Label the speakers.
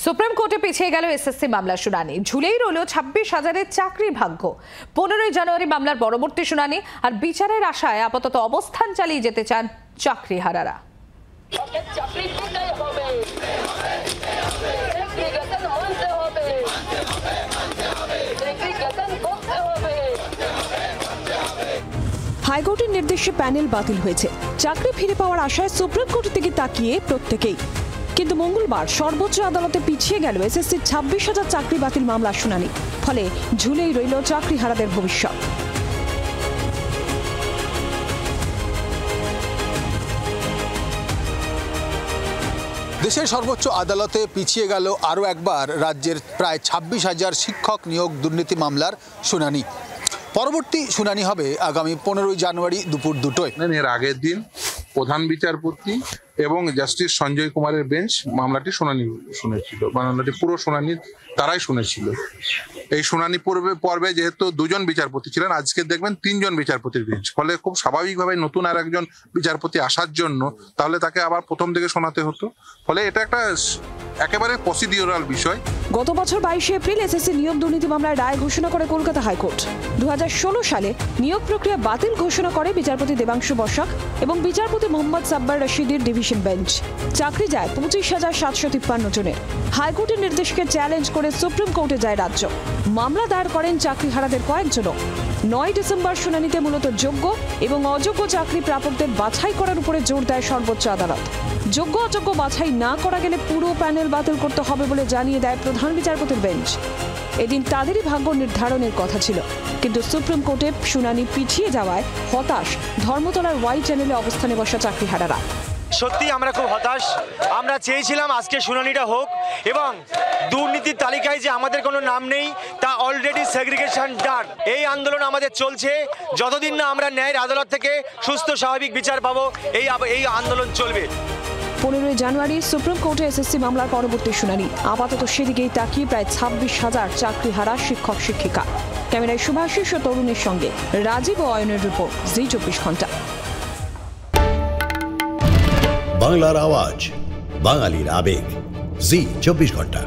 Speaker 1: Supreme কোর্টে পিছিয়ে গেল এসএসসি মামলার শুনানি। ঝুলেই রইল 26,000-এর চাকরির ভাগ্য। 15 জানুয়ারি মামলার পরবর্তী শুনানি, আর বিচারের আশায় আপাতত অবস্থান চালিয়ে যেতে চান চাকরিহারারা।
Speaker 2: হাইকোর্টের নির্দেশে প্যানেল বাতিল হয়েছে। চাকরি ফিরে পাওয়ার আশায় সুপ্রিম কোর্টের দিকে তাকিয়ে প্রত্যেকেই। কিন্তু মঙ্গলবার সর্বোচ্চ আদালতে পিছিয়ে গেল এসএসসির 26,000 চাকরি বাতিল মামলার শুনানি। ফলে ঝুলেই রইল চাকরিহারাদের ভবিষ্যৎ।
Speaker 3: দেশের সর্বোচ্চ আদালতে পিছিয়ে গেল আরও একবার রাজ্যের প্রায় 26,000 শিক্ষক নিয়োগ দুর্নীতি মামলার শুনানি। পরবর্তী শুনানি হবে আগামী 15 জানুয়ারি দুপুর 2টায়।
Speaker 4: এর আগের দিন প্রধান বিচারপতি এবং জাস্টিস সঞ্জয় কুমারের বেঞ্চ মামলাটি শুনেছিল। মামলাটি পুরো শুনানি তারাই শুনেছিল। এই শুনানি পর্বে যেহেতু 2 জন বিচারপতি ছিলেন, আজকে দেখবেন 3 জন বিচারপতির বেঞ্চ। ফলে খুব স্বাভাবিকভাবে নতুন আর একজন বিচারপতি আসার জন্য তাহলে তাকে আবার প্রথম থেকে শোনাতে হতো। ফলে এটা একটা একেবারে প্রসিডিউরাল বিষয়।
Speaker 2: গত বছর 22 এপ্রিল এসএসসি নিয়োগ দুর্নীতি মামলায় রায় ঘোষণা করে কলকাতা হাইকোর্ট। 2016 সালে নিয়োগ প্রক্রিয়া বাতিল ঘোষণা করে বিচারপতি দেবাংশু বসাক এবং বিচারপতি মোহাম্মদ সাব্বার রশিদের ডিভিশন বেঞ্চ। চাকরি যায় 25,753 জনের। হাইকোর্টের নির্দেশকে চ্যালেঞ্জ করে সুপ্রিম কোর্টে যায় রাজ্য। মামলা দায়ের করেন চাকরিহারাদের কয়েকজনও। 9 ডিসেম্বর শুনানিতে মূলত যোগ্য এবং অযোগ্য চাকরি প্রাপকদের বাছাই করার উপরে জোর দেয় সর্বোচ্চ আদালত। যোগ্য অযোগ্য বাছাই না করা গেলে পুরো প্যানেল বাতিল করতে হবে বলে জানিয়ে দেয় প্রধান বিচারপতির বেঞ্চ। এদিন তাদেরই ভাগ্য নির্ধারণের কথা ছিল, কিন্তু সুপ্রিম কোর্টে শুনানি পিছিয়ে যাওয়ায় হতাশ ধর্মতলার ওয়াই চ্যানেলে অবস্থানে বসা চাকরিহারারা।
Speaker 5: সত্যি আমরা খুব হতাশ। আমরা চেয়েছিলাম আজকে শুনানিটা হোক এবং দুর্নীতির তালিকায় যে আমাদের কোনো নাম নেই তা অলরেডি সেগ্রিগেশন ডান। এই আন্দোলন আমাদের চলছে যতদিন না আমরা ন্যায়ের আদালত থেকে সুস্থ স্বাভাবিক বিচার পাবো, এই আন্দোলন চলবে।
Speaker 2: 15 জানুয়ারি সুপ্রিম কোর্টে এসএসসি মামলার পরবর্তী শুনানি। আপাতত সেদিকেই তাকিয়ে প্রায় 26,000 চাকরিহারা শিক্ষক শিক্ষিকা। ক্যামেরায় শুভাশিস ও তরুণের সঙ্গে রাজীব ও অয়নের রিপোর্ট, জি 24 ঘন্টা।
Speaker 6: বাংলার আওয়াজ, বাঙালির আবেগ, জি 24 ঘন্টা।